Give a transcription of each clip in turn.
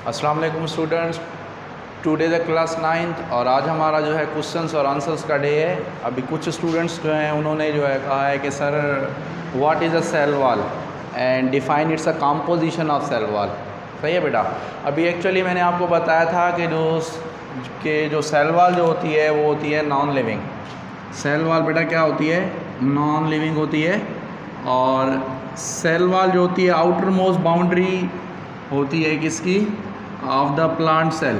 अस्सलाम वालेकुम students, today the class 9th और आज हमारा जो है क्वेश्चंस और आंसर्स का डे है। अभी कुछ स्टूडेंट्स जो हैं उन्होंने जो है कहा है कि sir what is a cell wall and define its a composition of cell wall. सही है बेटा। अभी एक्चुअली मैंने आपको बताया था कि जो सेल वॉल जो होती है वो होती है नॉन लिविंग। सेल वॉल बेटा क्या होती है? नॉन लिविंग होती है। और सेल वॉल जो होती है आउटर मोस्ट बाउंड्री होती है किसकी? Of the plant cell.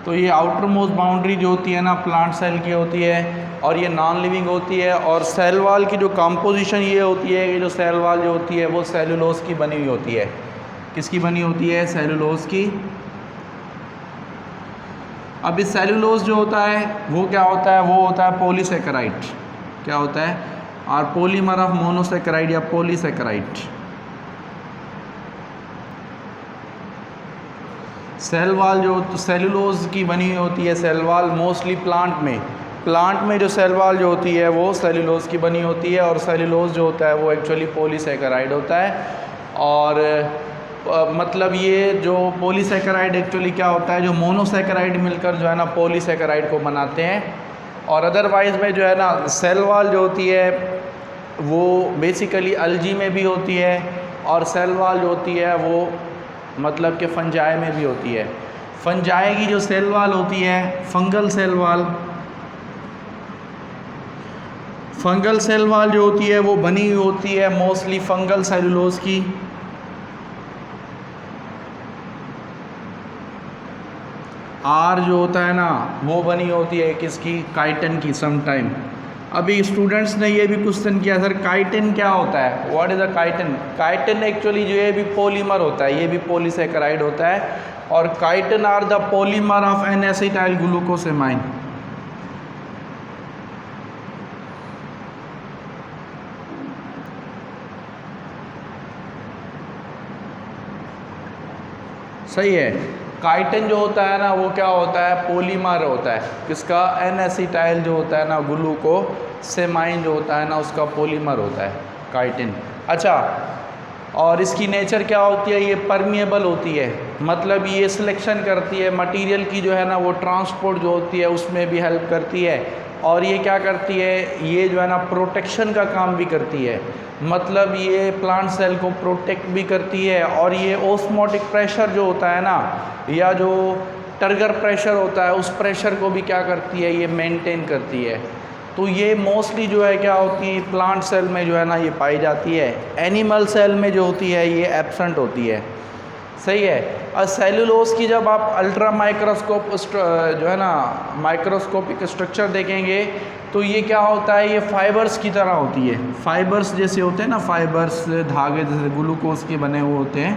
तो ये आउटर मोस्ट बाउंड्री जो होती है ना प्लांट सेल की होती है और ये नॉन लिविंग होती है। और सेल वॉल की जो कंपोजिशन ये होती है कि जो सेल वॉल जो होती है वो सेलुलोज की बनी हुई होती है। किसकी बनी होती है? सेलुलोज की। अब इस सेलुलोज जो होता है वो क्या होता है? वो होता है पॉलीसेकेराइड। क्या होता है? और पॉलीमर ऑफ मोनोसेकेराइड या पॉलीसेकेराइड। सेल वॉल जो सेलुलोज की बनी हुई होती है, सेल वॉल मोस्टली प्लांट में जो सेल वॉल जो होती है वो सेलुलोज की बनी होती है। और सेलुलोज जो होता है वो एक्चुअली पॉलीसेकेराइड होता है। और मतलब ये जो पॉलीसेकेराइड एक्चुअली क्या होता है, जो मोनोसेकेराइड मिलकर जो है ना पॉलीसेकेराइड को बनाते हैं। और अदरवाइज़ में जो है ना सेल वॉल जो होती है वो बेसिकली अलजी में भी होती है और सेल वॉल जो होती है वो मतलब कि फंजाई में भी होती है। फंजाई की जो सेल वॉल होती है फंगल सेल वॉल जो होती है वो बनी हुई होती है मोस्टली फंगल सेलुलोज की। आर जो होता है ना वो बनी होती है किसकी? काइटिन की समटाइम। अभी स्टूडेंट्स ने ये भी क्वेश्चन किया, सर काइटिन क्या होता है? What is a chitin? Chitin actually जो है भी पॉलीमर होता है, ये भी पॉलीसेकेराइड होता है। और chitin are the polymer of N acetyl glucosamine. सही है। काइटिन जो होता है ना वो क्या होता है? पॉलीमर होता है। किसका? एन एसिटाइल जो होता है ना ग्लूकोसेमाइन जो होता है ना उसका पॉलीमर होता है काइटिन। अच्छा, और इसकी नेचर क्या होती है? ये परमिएबल होती है, मतलब ये सिलेक्शन करती है मटेरियल की जो है ना वो ट्रांसपोर्ट जो होती है उसमें भी हेल्प करती है। और ये क्या करती है? ये जो है ना प्रोटेक्शन का काम भी करती है, मतलब ये प्लांट सेल को प्रोटेक्ट भी करती है। और ये ऑस्मोटिक प्रेशर जो होता है ना या जो टर्गर प्रेशर होता है उस प्रेशर को भी क्या करती है? ये मेंटेन करती है। तो ये मोस्टली जो है क्या होती है प्लांट सेल में जो है ना ये पाई जाती है। एनिमल सेल में जो होती है ये एब्सेंट होती है। सही है। और सेलुलोज की जब आप अल्ट्रा माइक्रोस्कोप जो है ना माइक्रोस्कोपिक स्ट्रक्चर देखेंगे तो ये क्या होता है? ये फाइबर्स की तरह होती है। फाइबर्स जैसे होते हैं ना, फाइबर्स धागे जैसे ग्लूकोज के बने हुए होते हैं।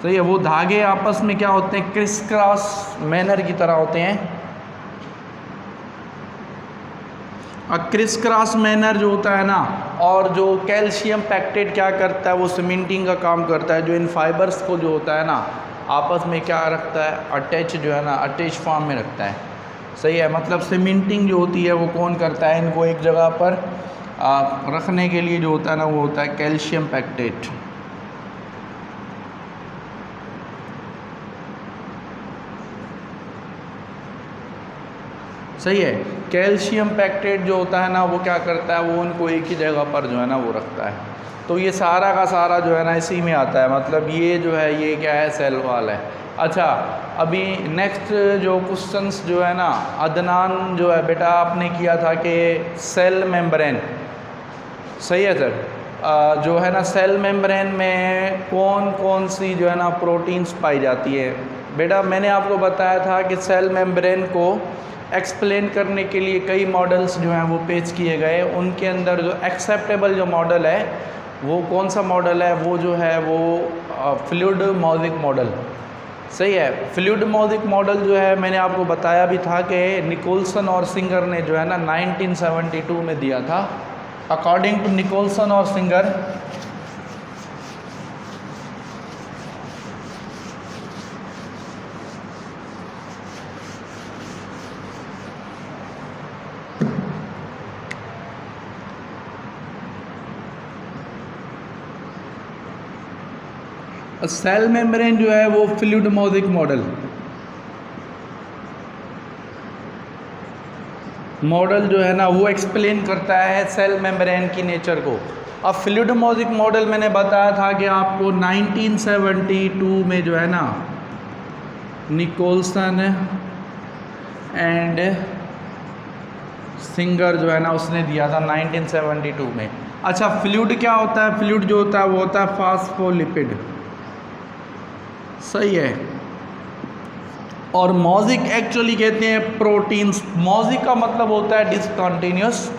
सही है। वो धागे आपस में क्या होते हैं? क्रिस क्रॉस मैनर की तरह होते हैं। क्रिस क्रॉस मैनर जो होता है ना, और जो कैल्शियम पैक्टेट क्या करता है? वो सीमेंटिंग का काम करता है, जो इन फाइबर्स को जो होता है ना आपस में क्या रखता है? अटैच जो है ना अटैच फॉर्म में रखता है। सही है। मतलब सीमेंटिंग जो होती है वो कौन करता है? इनको एक जगह पर रखने के लिए जो होता है ना वो होता है कैल्शियम पैक्टेट। सही है। कैल्शियम पैक्टेट जो होता है ना वो क्या करता है? वो उनको एक ही जगह पर जो है ना वो रखता है। तो ये सारा का सारा जो है ना इसी में आता है, मतलब ये जो है ये क्या है? सेल वॉल है। अच्छा, अभी नेक्स्ट जो क्वेश्चंस जो है ना अदनान जो है बेटा आपने किया था कि सेल मेम्ब्रेन। सही है सर। जो है ना सेल मेम्ब्रेन में कौन कौन सी जो है ना प्रोटीन्स पाई जाती है? बेटा मैंने आपको बताया था कि सेल मेम्ब्रेन को एक्सप्लेन करने के लिए कई मॉडल्स जो हैं वो पेश किए गए। उनके अंदर जो एक्सेप्टेबल जो मॉडल है वो कौन सा मॉडल है? वो जो है वो फ्लूइड-मोज़ेक मॉडल। सही है। फ्लूइड-मोज़ेक मॉडल जो है मैंने आपको बताया भी था कि निकोलसन और सिंगर ने जो है ना 1972 में दिया था। अकॉर्डिंग टू निकोलसन और सिंगर सेल मेम्ब्रेन जो है वो फ्लूइड मोज़ेक मॉडल जो है ना वो एक्सप्लेन करता है सेल मेम्ब्रेन की नेचर को। अब फ्लूइड मोज़ेक मॉडल मैंने बताया था कि आपको 1972 में जो है ना निकोलसन एंड सिंगर जो है ना उसने दिया था 1972 में। अच्छा, फ्लूइड क्या होता है? फ्लूइड जो होता है वो होता है फास्फोलिपिड, सही है। और मोज़ेक एक्चुअली कहते हैं प्रोटीन्स। मोज़ेक का मतलब होता है डिसकंटिन्यूस।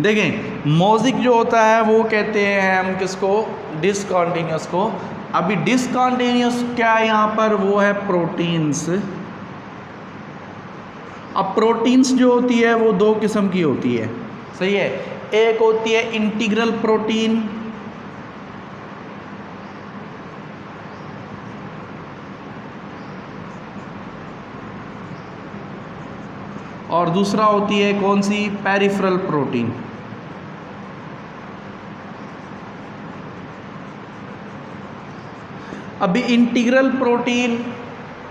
देखें, मोज़ेक जो होता है वो कहते हैं हम किसको? डिसकंटिन्यूस को। अभी डिसकंटिन्यूस क्या है यहाँ पर? वो है प्रोटीन्स। अब प्रोटीन्स जो होती है वो दो किस्म की होती है, सही है। एक होती है इंटीग्रल प्रोटीन, और दूसरा होती है कौन सी? Peripheral protein. अभी इंटीग्रल प्रोटीन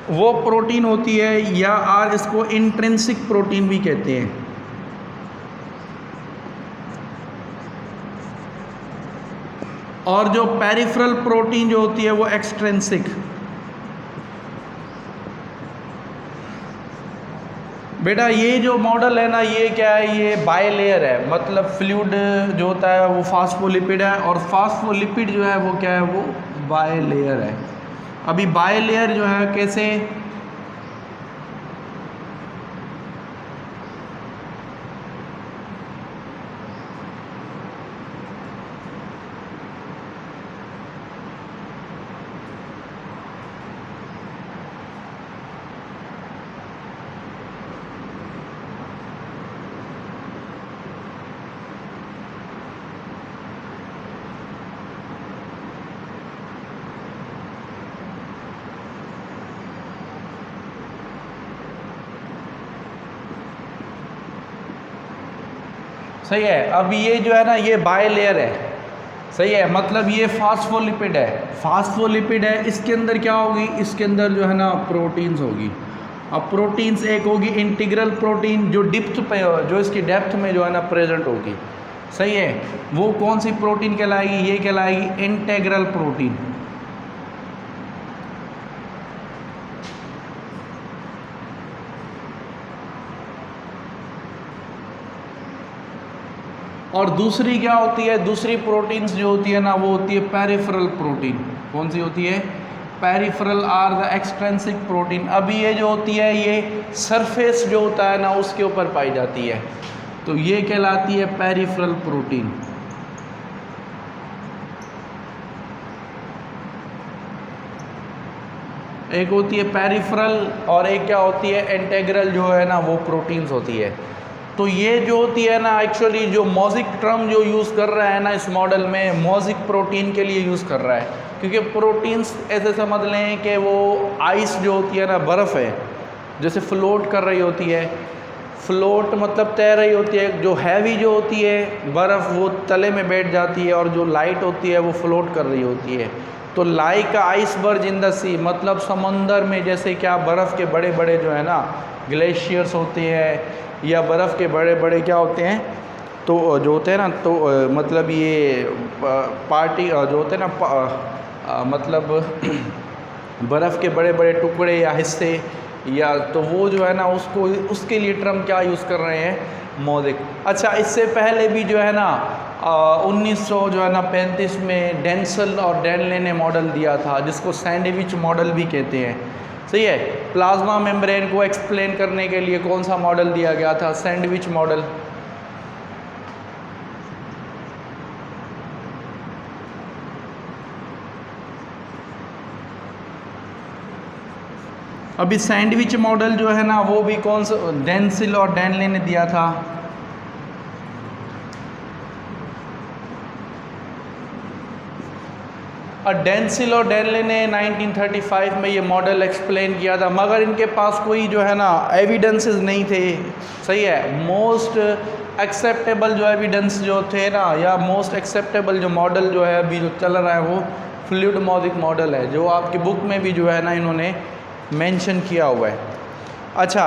वो प्रोटीन होती है, या और इसको इंट्रिंसिक प्रोटीन भी कहते हैं। और जो पेरिफेरल प्रोटीन जो होती है वो एक्सट्रिंसिक। बेटा ये जो मॉडल है ना ये क्या है? ये बायलेयर है, मतलब फ्लूइड जो होता है वो फास्फोलिपिड है, और फास्फोलिपिड जो है वो क्या है? वो बायलेयर है। अभी बायलेयर जो है कैसे? सही है। अब ये जो है ना ये बायलेयर है, सही है, मतलब ये फास्फोलिपिड है। फास्फोलिपिड है, इसके अंदर क्या होगी? इसके अंदर जो है ना प्रोटीन्स होगी। अब प्रोटीन्स एक होगी इंटीग्रल प्रोटीन जो डिप्थ पे, जो इसकी डेप्थ में जो है ना प्रेजेंट होगी, सही है। वो कौन सी प्रोटीन कहलाएगी? ये कहलाएगी इंटीग्रल प्रोटीन। और दूसरी क्या होती है? दूसरी प्रोटीन्स जो होती है ना वो होती है पेरिफेरल प्रोटीन। कौन सी होती है? Peripheral are the extrinsic protein. अभी ये जो होती है ये सरफेस जो होता है ना उसके ऊपर पाई जाती है, तो ये कहलाती है पेरिफेरल प्रोटीन। एक होती है पेरिफेरल और एक क्या होती है? इंटीग्रल जो है ना वो प्रोटीन्स होती है। तो ये जो होती है ना एक्चुअली जो मोज़ेक टर्म जो यूज़ कर रहा है ना इस मॉडल में, मोज़ेक प्रोटीन के लिए यूज़ कर रहा है, क्योंकि प्रोटीन्स ऐसे समझ लें कि वो आइस जो होती है ना, बर्फ़ है, जैसे फ्लोट कर रही होती है। फ्लोट मतलब तैर रही होती है। जो हैवी जो होती है बर्फ़ वो तले में बैठ जाती है, और जो लाइट होती है वो फ्लोट कर रही होती है। तो लाइक आइसबर्ग इन द सी, मतलब समंदर में जैसे क्या बर्फ़ के बड़े बड़े जो है ना ग्लेशियर्स होते हैं, या बर्फ़ के बड़े बड़े क्या होते हैं, तो जो होते हैं ना, तो मतलब ये पार्टी जो होते हैं ना मतलब बर्फ़ के बड़े बड़े टुकड़े या हिस्से, या तो वो जो है ना उसको, उसके लिए टर्म क्या यूज़ कर रहे हैं? मोज़ेक। अच्छा, इससे पहले भी जो है ना 1935 में डेंसल और डैनले ने मॉडल दिया था जिसको सैंडविच मॉडल भी कहते हैं, सही है। प्लाज्मा मेम्ब्रेन को एक्सप्लेन करने के लिए कौन सा मॉडल दिया गया था? Sandwich model. अभी सैंडविच मॉडल जो है ना वो भी कौन सा? डेंसिल और डैनले ने दिया था। डेंसिल और डेनले ने 1935 में ये मॉडल एक्सप्लेन किया था, मगर इनके पास कोई जो है ना एविडेंसेस नहीं थे। सही है, मोस्ट एक्सेप्टेबल जो एविडेंस जो थे ना, या मोस्ट एक्सेप्टेबल जो मॉडल जो है अभी जो चल रहा है वो फ्लूइड मॉडल है, जो आपकी बुक में भी जो है ना इन्होंने मेंशन किया हुआ है। अच्छा,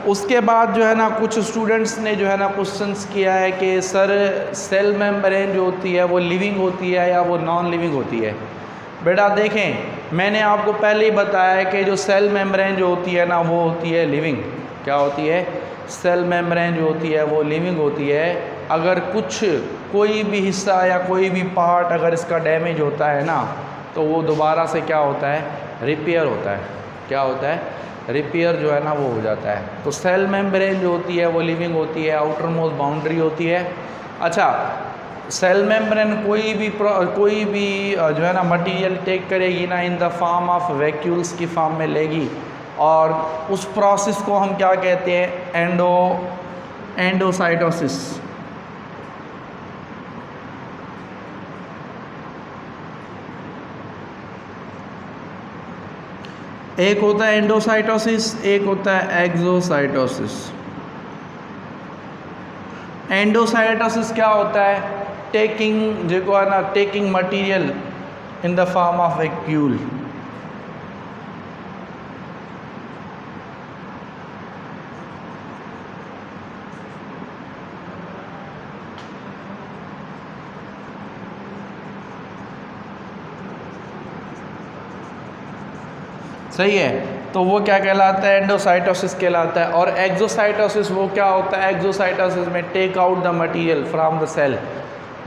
उसके बाद जो है ना कुछ स्टूडेंट्स ने जो है ना क्वेश्चंस किया है कि सर सेल मेम्ब्रेन जो होती है वो लिविंग होती है या वो नॉन लिविंग होती है। बेटा देखें, मैंने आपको पहले ही बताया है कि जो सेल मेम्ब्रेन जो होती है ना वो होती है लिविंग। क्या होती है? सेल मेम्ब्रेन जो होती है वो लिविंग होती है। अगर कोई भी हिस्सा या कोई भी पार्ट अगर इसका डैमेज होता है ना, तो वो दोबारा से क्या होता है? रिपेयर होता है। क्या होता है? रिपेयर जो है ना वो हो जाता है। तो सेल मेम्ब्रेन जो होती है वो लिविंग होती है, आउटर मोस्ट बाउंड्री होती है। अच्छा, सेल मेम्ब्रेन कोई भी जो है ना मटेरियल टेक करेगी ना, in the form of vacuoles की फॉर्म में लेगी, और उस प्रोसेस को हम क्या कहते हैं? एंडोसाइटोसिस। एक होता है एंडोसाइटोसिस, एक होता है एक्सोसाइटोसिस। एंडोसाइटोसिस क्या होता है? टेकिंग जो है ना taking material in the form of vacuole. सही है, तो वो क्या कहलाता है? एंडोसाइटोसिस कहलाता है। और एक्सोसाइटोसिस वो क्या होता है? एक्सोसाइटोसिस में take out the material from the cell,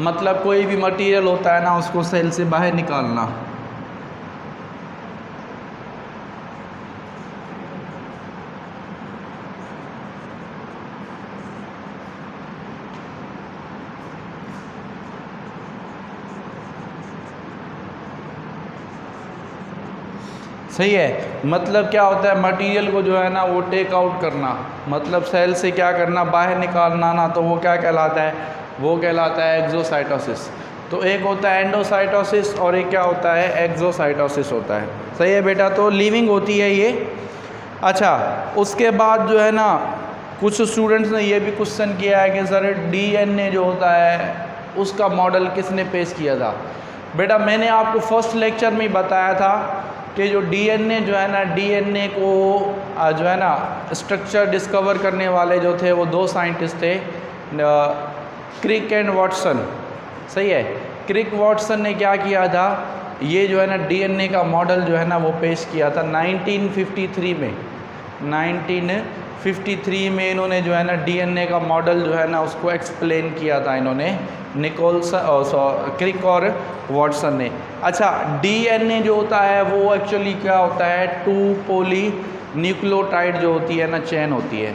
मतलब कोई भी मटेरियल होता है ना उसको सेल से बाहर निकालना। सही है, मतलब क्या होता है? मटेरियल को जो है ना वो टेक आउट करना, मतलब सेल से क्या करना? बाहर निकालना ना, तो वो क्या कहलाता है? वो कहलाता है एक्सोसाइटोसिस। तो एक होता है एंडोसाइटोसिस और एक क्या होता है? एक्सोसाइटोसिस होता है। सही है बेटा, तो लिविंग होती है ये। अच्छा, उसके बाद जो है ना कुछ स्टूडेंट्स ने ये भी क्वेश्चन किया है कि सर डीएनए जो होता है उसका मॉडल किसने पेश किया था? बेटा मैंने आपको फर्स्ट लेक्चर में ही बताया था कि जो डीएनए जो है ना, डीएनए को जो है ना स्ट्रक्चर डिस्कवर करने वाले जो थे वो दो साइंटिस्ट थे, क्रिक एंड वाटसन। सही है, क्रिक वाटसन ने क्या किया था? ये जो है ना डीएनए का मॉडल जो है ना वो पेश किया था 1953 में। 1953 में इन्होंने जो है ना डीएनए का मॉडल जो है ना उसको एक्सप्लेन किया था इन्होंने, क्रिक और वाटसन ने। अच्छा, डीएनए जो होता है वो एक्चुअली क्या होता है? 2 पोली न्यूक्लियोटाइड जो होती है ना चेन होती है।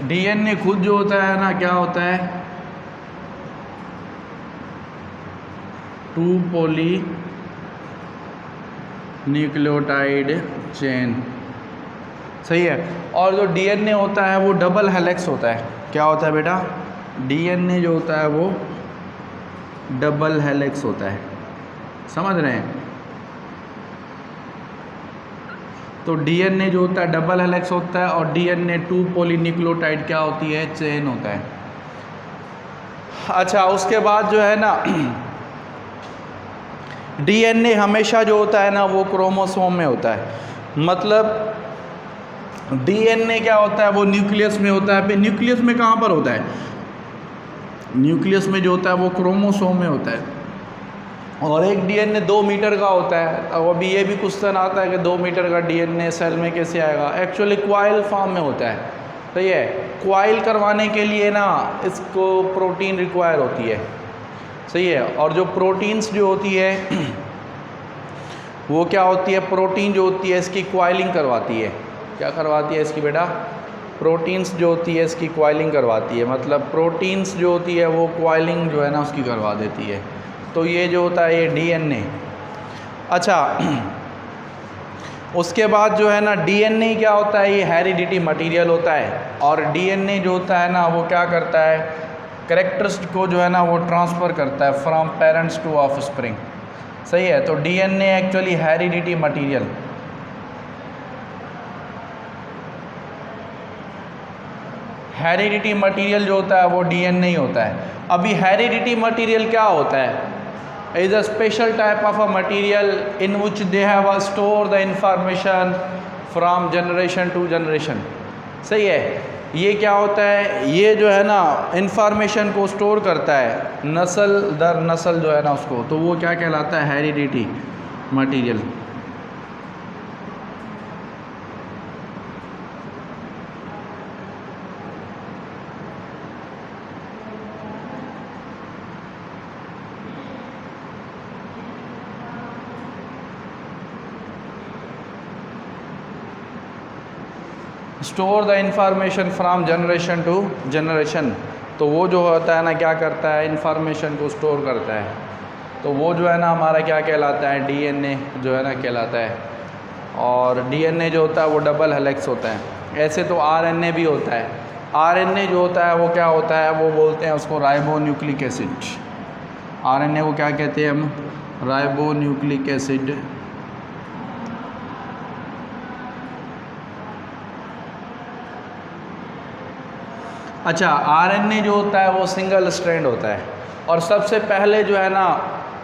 डीएनए खुद जो होता है ना क्या होता है? 2 पोली न्यूक्लियोटाइड चेन। सही है, और जो डीएनए होता है वो डबल हेलिक्स होता है। क्या होता है बेटा? डीएनए जो होता है वो डबल हेलिक्स होता है। समझ रहे हैं? तो डीएनए जो होता है डबल हेलिक्स होता है, और डीएनए 2 पोली न्यूक्लियोटाइड क्या होती है? चेन होता है। अच्छा, उसके बाद जो है ना डीएनए हमेशा जो होता है ना वो क्रोमोसोम में होता है। मतलब डीएनए क्या होता है? वो न्यूक्लियस में होता है। न्यूक्लियस में कहाँ पर होता है? न्यूक्लियस में जो होता है वो क्रोमोसोम में होता है। और एक डीएनए 2 मीटर का होता है। अब अभी ये भी क्वेश्चन आता है कि 2 मीटर का डीएनए सेल में कैसे आएगा? एक्चुअली क्वाइल फॉर्म में होता है। तो ये क्वाइल करवाने के लिए ना इसको प्रोटीन रिक्वायर होती है। सही है, और जो प्रोटीन्स जो होती है वो क्या होती है? प्रोटीन जो होती है इसकी क्वाइलिंग करवाती है। क्या करवाती है इसकी बेटा? प्रोटीन्स जो होती है इसकी कॉइलिंग करवाती है, मतलब प्रोटीन्स जो होती है वो कॉइलिंग जो है ना उसकी करवा देती है। तो ये जो होता है ये डीएनए। अच्छा, उसके बाद जो है ना डीएनए क्या होता है, ये हेरिडिटी मटेरियल होता है। और डीएनए जो होता है ना वो क्या करता है, कैरेक्टर्स को जो है ना वो ट्रांसफ़र करता है फ्रॉम पेरेंट्स टू ऑफस्प्रिंग। सही है, तो DNA actually heredity material. Heredity material जो होता है वो डीएनए ही होता है। अभी हेरिडिटी मटेरियल क्या होता है, is a special type of a material in which they have stored the information from generation to generation। सही है, ये क्या होता है, ये जो है ना इंफॉर्मेशन को स्टोर करता है नस्ल दर नस्ल जो है ना उसको, तो वो क्या कहलाता है, heredity material. Store the information from generation to generation, तो वो जो होता है ना क्या करता है, इंफॉर्मेशन को स्टोर करता है। तो वो जो है ना हमारा क्या कहलाता है, डीएनए जो है ना कहलाता है। और डीएनए जो होता है वो डबल हेलिक्स होता है। ऐसे तो आरएनए भी होता है। आरएनए जो होता है वो क्या होता है, वो बोलते हैं उसको राइबोन्यूक्लिक एसिड। आरएनए को क्या कहते हैं हम, राइबोन्यूक्लिक एसिड। अच्छा, आरएनए जो होता है वो सिंगल स्ट्रैंड होता है। और सबसे पहले जो है ना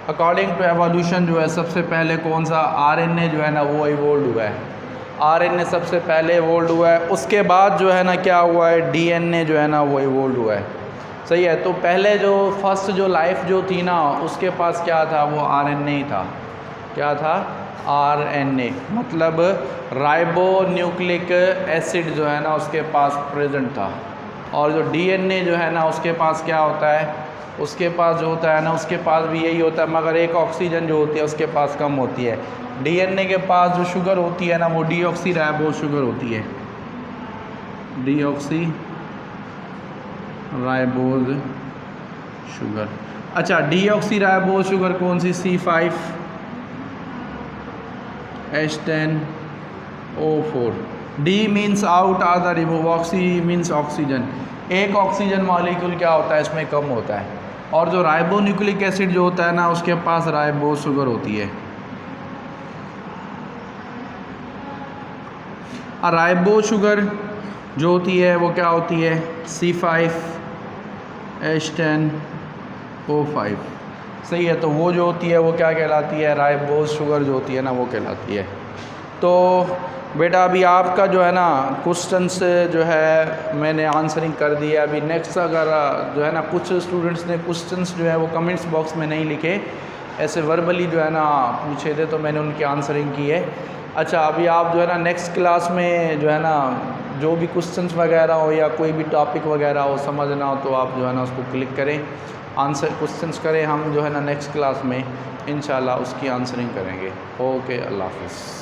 अकॉर्डिंग टू एवोल्यूशन जो है सबसे पहले कौन सा, आरएनए जो है ना वो इवोल्व हुआ है। आरएनए सबसे पहले इवोल्व हुआ है, उसके बाद जो है ना क्या हुआ है, डीएनए जो है ना वो इवोल्व हुआ है। सही है, तो पहले जो फर्स्ट जो लाइफ जो थी ना उसके पास क्या था, वो आरएनए ही था। क्या था, आरएनए, मतलब राइबोन्यूक्लिक एसिड जो है ना उसके पास प्रेजेंट था। और जो डीएनए जो है ना उसके पास क्या होता है, उसके पास जो होता है ना उसके पास भी यही होता है, मगर एक ऑक्सीजन जो होती है उसके पास कम होती है। डीएनए के पास जो शुगर होती है ना वो डीऑक्सी राइबोज शुगर होती है, डीऑक्सी राइबोज शुगर। अच्छा, डीऑक्सी राइबोज शुगर कौन सी, C5H10O4। डी मीन्स आउट, आधा रिमूव, ऑक्सी मीन्स ऑक्सीजन। एक ऑक्सीजन मॉलिक्यूल क्या होता है इसमें कम होता है। और जो राइबोन्यूक्लिक एसिड जो होता है ना उसके पास राइबोज शुगर होती है। और राइबोज शुगर जो होती है वो क्या होती है, C5H10O5। सही है, तो वो जो होती है वो क्या कहलाती है, राइबोज शुगर जो होती है ना वो कहलाती है। तो बेटा अभी आपका जो है ना क्वेश्चंस जो है मैंने आंसरिंग कर दिया। अभी नेक्स्ट अगर जो है ना कुछ स्टूडेंट्स ने क्वेश्चंस जो है वो कमेंट्स बॉक्स में नहीं लिखे, ऐसे वर्बली जो है ना पूछे थे, तो मैंने उनकी आंसरिंग की है। अच्छा, अभी आप जो है ना नेक्स्ट क्लास में जो है ना जो भी क्वेश्चंस वगैरह हो या कोई भी टॉपिक वगैरह हो समझना हो तो आप जो है ना उसको क्लिक करें, आंसर क्वेश्चंस करें। हम जो है ना नेक्स्ट क्लास में इंशाल्लाह उसकी आंसरिंग करेंगे। ओके, अल्लाह हाफ़िज़।